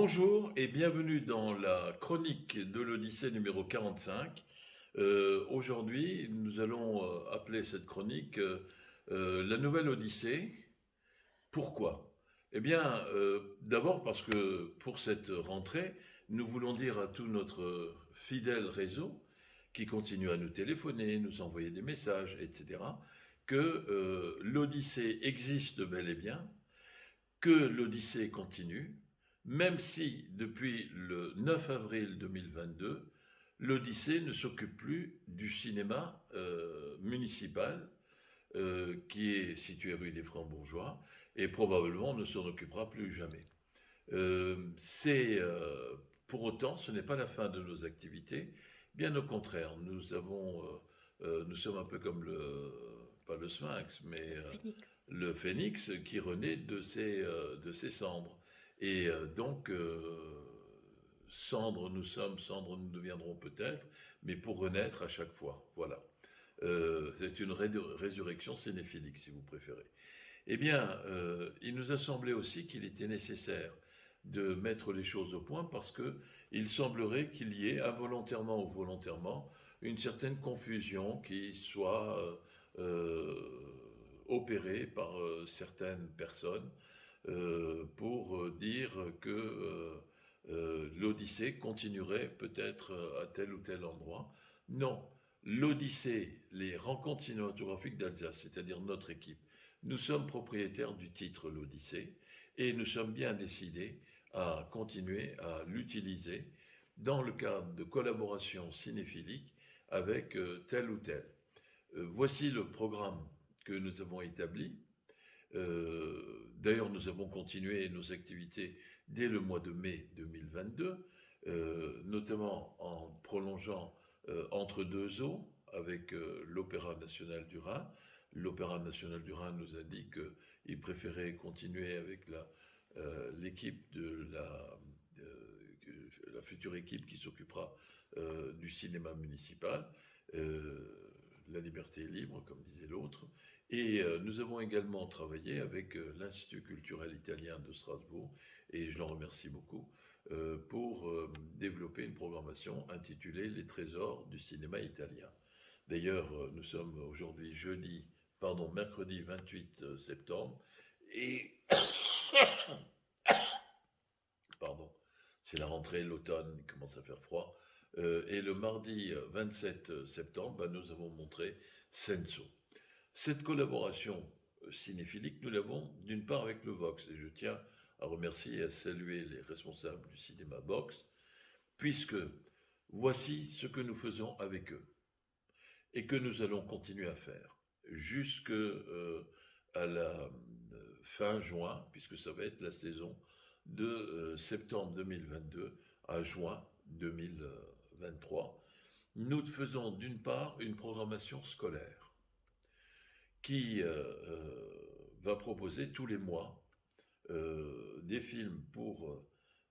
Bonjour et bienvenue dans la chronique de l'Odyssée numéro 45. Aujourd'hui, nous allons appeler cette chronique la nouvelle Odyssée. Pourquoi? Eh bien, d'abord parce que pour cette rentrée, nous voulons dire à tout notre fidèle réseau qui continue à nous téléphoner, nous envoyer des messages, etc., que l'Odyssée existe bel et bien, que l'Odyssée continue, même si depuis le 9 avril 2022, l'Odyssée ne s'occupe plus du cinéma municipal qui est situé rue des Francs-Bourgeois et probablement ne s'en occupera plus jamais. C'est pour autant, ce n'est pas la fin de nos activités. Bien au contraire, nous sommes un peu comme pas le Sphinx, mais Phoenix. le phénix qui renaît de ses cendres. Et donc, cendres nous sommes, cendres nous deviendrons peut-être, mais pour renaître à chaque fois. Voilà. C'est une résurrection cinéphilique, si vous préférez. Eh bien, il nous a semblé aussi qu'il était nécessaire de mettre les choses au point parce que il semblerait qu'il y ait, involontairement ou volontairement, une certaine confusion qui soit opérée par certaines personnes pour dire que l'Odyssée continuerait peut-être à tel ou tel endroit. Non, l'Odyssée, les rencontres cinématographiques d'Alsace, c'est-à-dire notre équipe, nous sommes propriétaires du titre l'Odyssée et nous sommes bien décidés à continuer à l'utiliser dans le cadre de collaborations cinéphiliques avec tel ou tel. Voici le programme que nous avons établi. D'ailleurs, nous avons continué nos activités dès le mois de mai 2022, notamment en prolongeant entre deux eaux avec l'Opéra national du Rhin. L'Opéra national du Rhin nous a dit qu'il préférait continuer avec l'équipe la future équipe qui s'occupera du cinéma municipal. La liberté est libre, comme disait l'autre. Et nous avons également travaillé avec l'Institut culturel italien de Strasbourg, et je l'en remercie beaucoup, pour développer une programmation intitulée Les trésors du cinéma italien. D'ailleurs, nous sommes aujourd'hui mercredi 28 septembre, et pardon, c'est la rentrée, l'automne, il commence à faire froid. Et le mardi 27 septembre, nous avons montré Senso. Cette collaboration cinéphilique, nous l'avons d'une part avec le Vox, et je tiens à remercier et à saluer les responsables du cinéma Vox, puisque voici ce que nous faisons avec eux, et que nous allons continuer à faire, jusqu'à la fin juin, puisque ça va être la saison de septembre 2022 à juin 2023. Nous faisons d'une part une programmation scolaire qui va proposer tous les mois des films pour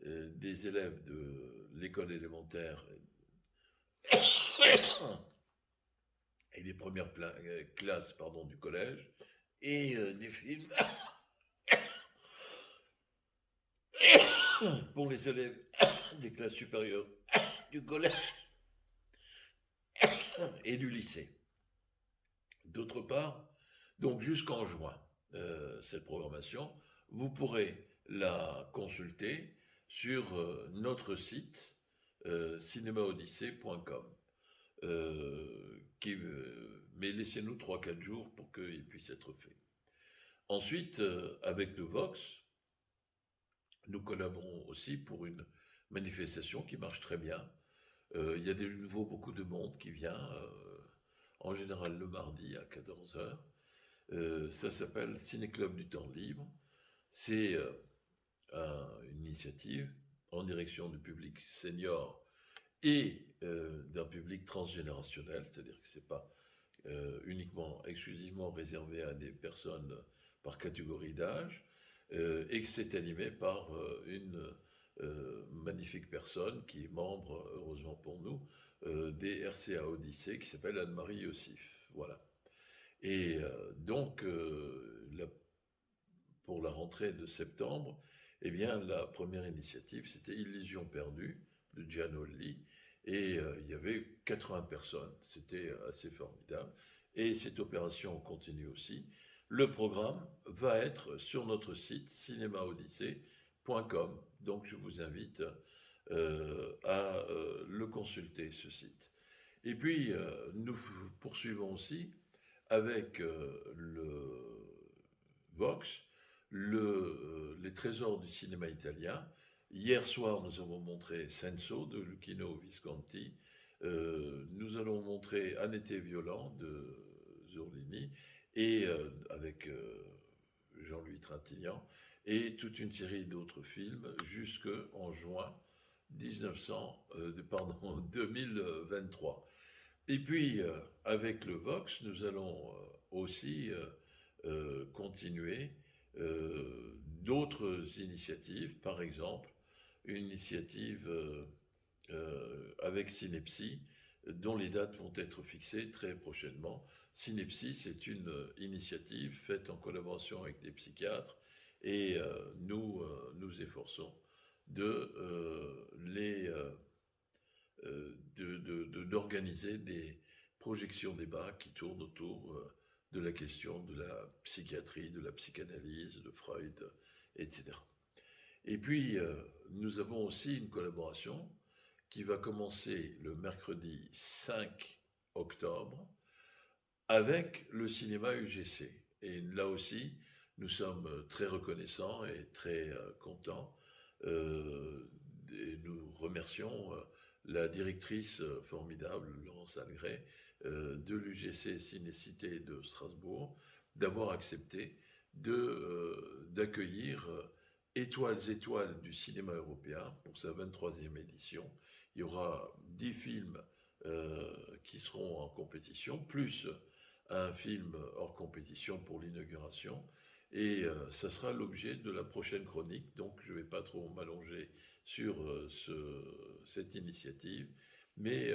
des élèves de l'école élémentaire et les premières classes du collège, et des films pour les élèves des classes supérieures du collège et du lycée. D'autre part, donc jusqu'en juin, cette programmation, vous pourrez la consulter sur notre site cinémaodyssée.com. Mais laissez-nous 3-4 jours pour qu'il puisse être fait. Ensuite, avec le Vox, nous collaborons aussi pour une manifestation qui marche très bien. Il y a de nouveau beaucoup de monde qui vient, en général le mardi à 14 heures. Ça s'appelle Ciné-Club du temps libre. C'est une initiative en direction du public senior et d'un public transgénérationnel, c'est-à-dire que ce n'est pas exclusivement réservé à des personnes par catégorie d'âge, et que c'est animé par une magnifique personne qui est membre, heureusement pour nous, des RCA Odyssée, qui s'appelle Anne-Marie Yossif. Voilà. Et donc, pour la rentrée de septembre, Eh bien, la première initiative, c'était Illusion perdue de Gianni Olli, et il y avait 80 personnes. C'était assez formidable. Et cette opération continue aussi. Le programme va être sur notre site cinémaodyssée.com. Donc, je vous invite à le consulter, ce site. Et puis, nous poursuivons aussi avec le Vox, les trésors du cinéma italien. Hier soir, nous avons montré Senso de Luchino Visconti. Nous allons montrer Un été violent de Zurlini et avec Jean-Louis Trintignant et toute une série d'autres films jusqu'en juin 2023. Et puis, avec le Vox, nous allons aussi continuer d'autres initiatives, par exemple, une initiative avec Synepsi, dont les dates vont être fixées très prochainement. Synepsi, c'est une initiative faite en collaboration avec des psychiatres et nous nous efforçons d'organiser des projections débats qui tournent autour de la question de la psychiatrie, de la psychanalyse, de Freud, etc. Et puis, nous avons aussi une collaboration qui va commencer le mercredi 5 octobre avec le cinéma UGC. Et là aussi, nous sommes très reconnaissants et très contents. Et nous remercions la directrice formidable, Laurence Algret, de l'UGC Cinécité de Strasbourg, d'avoir accepté d'accueillir Étoiles du cinéma européen pour sa 23e édition. Il y aura 10 films qui seront en compétition, plus un film hors compétition pour l'inauguration. Et ça sera l'objet de la prochaine chronique, donc je ne vais pas trop m'allonger sur cette initiative, mais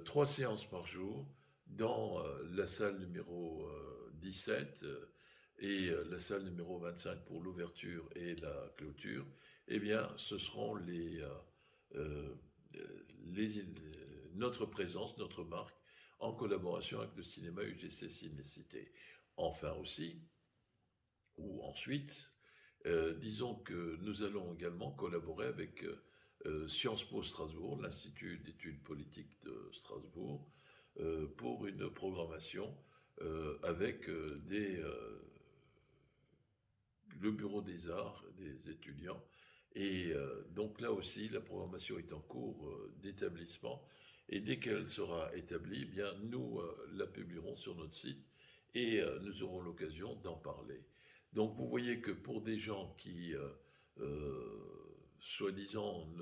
3 séances par jour dans la salle numéro 17 et la salle numéro 25 pour l'ouverture et la clôture, eh bien, ce seront euh, notre présence, notre marque, en collaboration avec le cinéma UGC Cinécité. Enfin aussi, ou ensuite, disons que nous allons également collaborer avec Sciences Po Strasbourg, l'Institut d'études politiques de Strasbourg, pour une programmation avec le bureau des arts des étudiants. Et donc là aussi, la programmation est en cours d'établissement. Et dès qu'elle sera établie, eh bien, nous la publierons sur notre site et nous aurons l'occasion d'en parler. Donc vous voyez que pour des gens qui, soi-disant,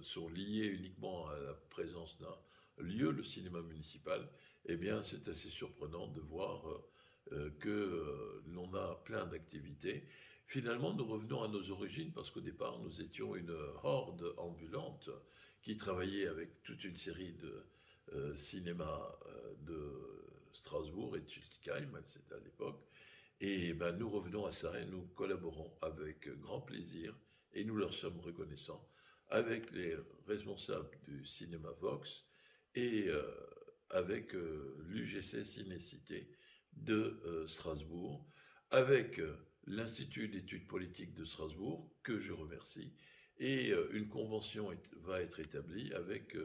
sont liés uniquement à la présence d'un lieu, le cinéma municipal, eh bien c'est assez surprenant de voir que l'on a plein d'activités. Finalement, nous revenons à nos origines parce qu'au départ, nous étions une horde ambulante qui travaillait avec toute une série de cinémas de Strasbourg et de Schiltigheim, c'était à l'époque. Et ben, nous revenons à ça et nous collaborons avec grand plaisir et nous leur sommes reconnaissants avec les responsables du cinéma Vox et avec l'UGC Cinécité de Strasbourg, avec l'Institut d'études politiques de Strasbourg, que je remercie, et une convention va être établie avec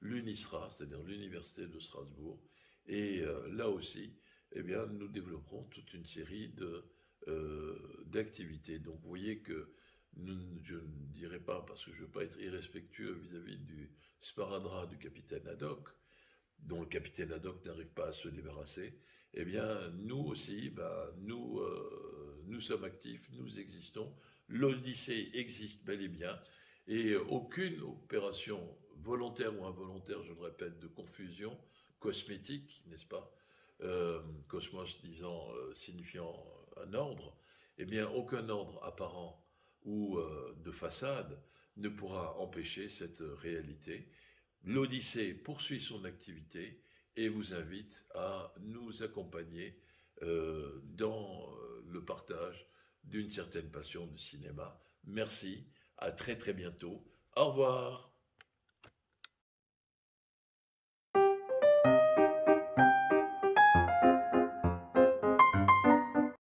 l'UNISTRA, c'est-à-dire l'Université de Strasbourg, et là aussi, eh bien, nous développerons toute une série d'activités. Donc vous voyez que je ne dirais pas, parce que je ne veux pas être irrespectueux vis-à-vis du sparadrap du capitaine Haddock, dont le capitaine Haddock n'arrive pas à se débarrasser, eh bien, nous aussi, nous sommes actifs, nous existons. L'Odyssée existe bel et bien, et aucune opération volontaire ou involontaire, je le répète, de confusion cosmétique, n'est-ce pas, cosmos signifiant un ordre, eh bien, aucun ordre apparent ou de façade ne pourra empêcher cette réalité. L'Odyssée poursuit son activité et vous invite à nous accompagner dans le partage d'une certaine passion de cinéma. Merci, à très très bientôt. Au revoir.